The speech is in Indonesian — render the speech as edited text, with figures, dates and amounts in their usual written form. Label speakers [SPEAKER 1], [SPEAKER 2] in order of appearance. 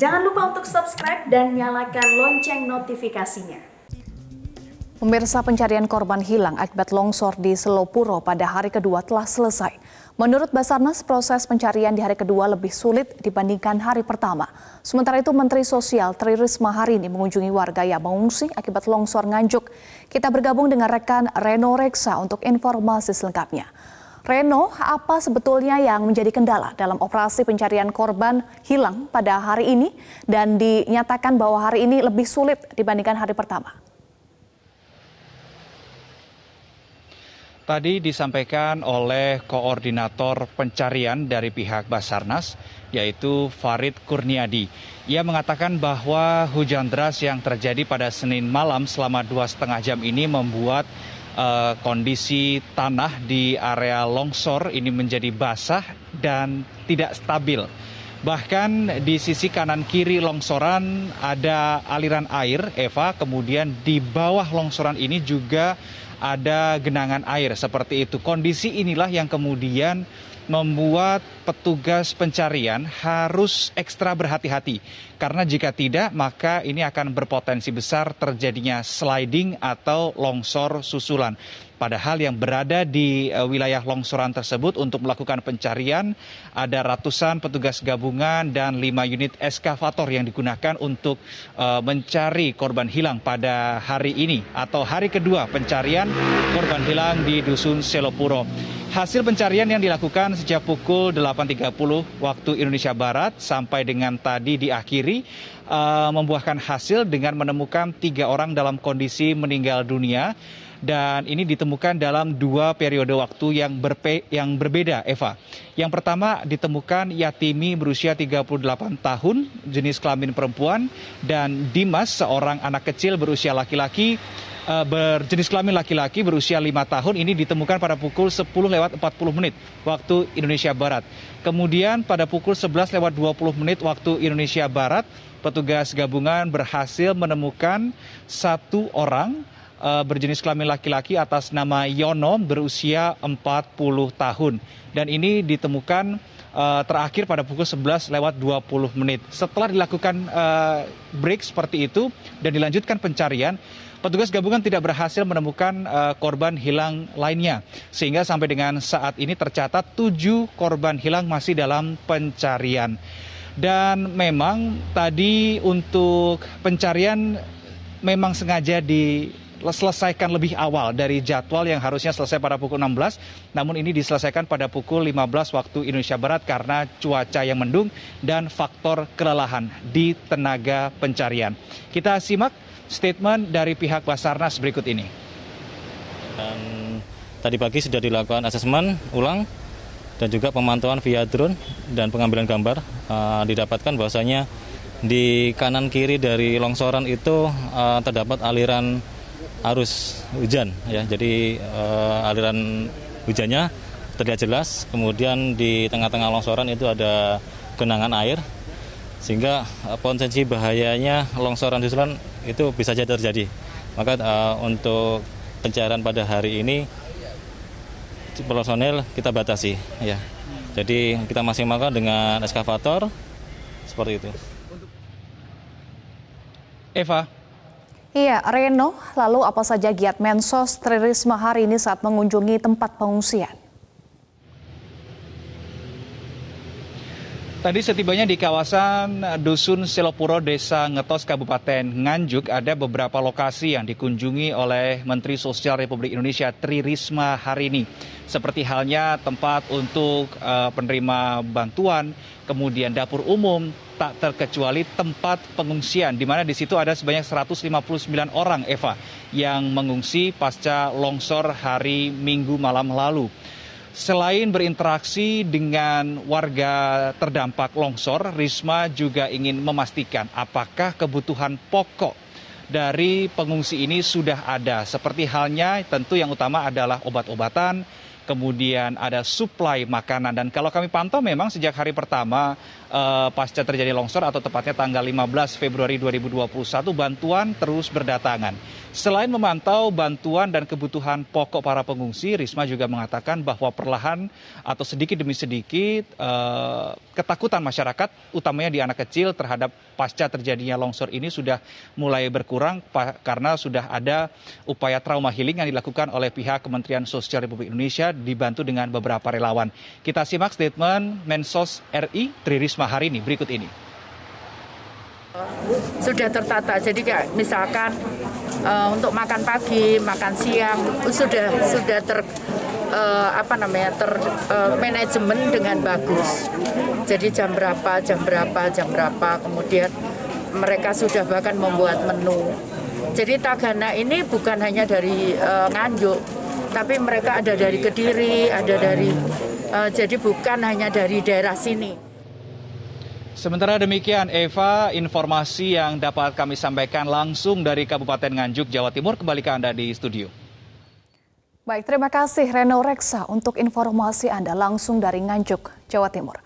[SPEAKER 1] Jangan lupa untuk subscribe dan nyalakan lonceng notifikasinya.
[SPEAKER 2] Pemirsa, pencarian korban hilang akibat longsor di Selopuro pada hari kedua telah selesai. Menurut Basarnas, proses pencarian di hari kedua lebih sulit dibandingkan hari pertama. Sementara itu, Menteri Sosial Tri Risma hari ini mengunjungi warga yang mengungsi akibat longsor Nganjuk. Kita bergabung dengan rekan Reno Reksa untuk informasi selengkapnya. Reno, apa sebetulnya yang menjadi kendala dalam operasi pencarian korban hilang pada hari ini dan dinyatakan bahwa hari ini lebih sulit dibandingkan hari pertama?
[SPEAKER 3] Tadi disampaikan oleh koordinator pencarian dari pihak Basarnas, yaitu Farid Kurniadi. Ia mengatakan bahwa hujan deras yang terjadi pada Senin malam selama 2,5 jam ini membuat kondisi tanah di area longsor ini menjadi basah dan tidak stabil. Bahkan di sisi kanan kiri longsoran ada aliran air, Eva, kemudian di bawah longsoran ini juga ada genangan air seperti itu. Kondisi inilah yang kemudian membuat petugas pencarian harus ekstra berhati-hati. Karena jika tidak, maka ini akan berpotensi besar terjadinya sliding atau longsor susulan. Padahal yang berada di wilayah longsoran tersebut untuk melakukan pencarian ada ratusan petugas gabungan dan 5 unit eskavator yang digunakan untuk mencari korban hilang pada hari ini atau hari kedua pencarian korban hilang di Dusun Selopuro. Hasil pencarian yang dilakukan sejak pukul 8.30 waktu Indonesia Barat sampai dengan tadi diakhiri membuahkan hasil dengan menemukan 3 orang dalam kondisi meninggal dunia. Dan ini ditemukan dalam 2 periode waktu yang berbeda, Eva. Yang pertama ditemukan Yatimi berusia 38 tahun, jenis kelamin perempuan, dan Dimas, seorang anak kecil berusia laki-laki, berjenis kelamin laki-laki berusia 5 tahun. Ini ditemukan pada pukul 10:40 waktu Indonesia Barat. Kemudian pada pukul 11:20 waktu Indonesia Barat, petugas gabungan berhasil menemukan 1 orang berjenis kelamin laki-laki atas nama Yono berusia 40 tahun. Dan ini ditemukan terakhir pada pukul 11:20. Setelah dilakukan break seperti itu dan dilanjutkan pencarian, petugas gabungan tidak berhasil menemukan korban hilang lainnya. Sehingga sampai dengan saat ini tercatat 7 korban hilang masih dalam pencarian. Dan memang tadi untuk pencarian memang sengaja diselesaikan lebih awal dari jadwal yang harusnya selesai pada pukul 16, namun ini diselesaikan pada pukul 15 waktu Indonesia Barat karena cuaca yang mendung dan faktor kelelahan di tenaga pencarian. Kita simak statement dari pihak Basarnas berikut ini.
[SPEAKER 4] Dan tadi pagi sudah dilakukan asesmen ulang dan juga pemantauan via drone dan pengambilan gambar. Didapatkan bahwasanya di kanan kiri dari longsoran itu terdapat aliran arus hujan, ya. Jadi aliran hujannya terlihat jelas. Kemudian di tengah-tengah longsoran itu ada genangan air, sehingga potensi bahayanya longsoran susulan itu bisa saja terjadi. Maka untuk pencarian pada hari ini personel kita batasi, ya. Jadi kita maksimalkan dengan eskavator seperti itu.
[SPEAKER 3] Eva.
[SPEAKER 2] Iya, Reno, lalu apa saja giat Mensos Tri Risma hari ini saat mengunjungi tempat pengungsian?
[SPEAKER 3] Tadi setibanya di kawasan Dusun Selopuro, Desa Ngetos, Kabupaten Nganjuk, ada beberapa lokasi yang dikunjungi oleh Menteri Sosial Republik Indonesia Tri Risma hari ini. Seperti halnya tempat untuk penerima bantuan, kemudian dapur umum, tak terkecuali tempat pengungsian, di mana di situ ada sebanyak 159 orang, Eva, yang mengungsi pasca longsor hari Minggu malam lalu. Selain berinteraksi dengan warga terdampak longsor, Risma juga ingin memastikan apakah kebutuhan pokok dari pengungsi ini sudah ada. Seperti halnya tentu yang utama adalah obat-obatan, kemudian ada suplai makanan. Dan kalau kami pantau memang sejak hari pertama pasca terjadi longsor atau tepatnya tanggal 15 Februari 2021, bantuan terus berdatangan. Selain memantau bantuan dan kebutuhan pokok para pengungsi, Risma juga mengatakan bahwa perlahan atau sedikit demi sedikit ketakutan masyarakat, utamanya di anak kecil terhadap pasca terjadinya longsor ini sudah mulai berkurang karena sudah ada upaya trauma healing yang dilakukan oleh pihak Kementerian Sosial Republik Indonesia dibantu dengan beberapa relawan. Kita simak statement Mensos RI Tri Risma hari ini berikut ini.
[SPEAKER 5] Sudah tertata, jadi kayak misalkan untuk makan pagi, makan siang sudah manajemen dengan bagus. Jadi jam berapa, kemudian mereka sudah bahkan membuat menu. Jadi Tagana ini bukan hanya dari Nganjuk, tapi mereka ada dari Kediri, ada dari jadi bukan hanya dari daerah sini.
[SPEAKER 3] Sementara demikian, Eva, informasi yang dapat kami sampaikan langsung dari Kabupaten Nganjuk, Jawa Timur. Kembali ke Anda di studio.
[SPEAKER 2] Baik, terima kasih Reno Reksa untuk informasi Anda langsung dari Nganjuk, Jawa Timur.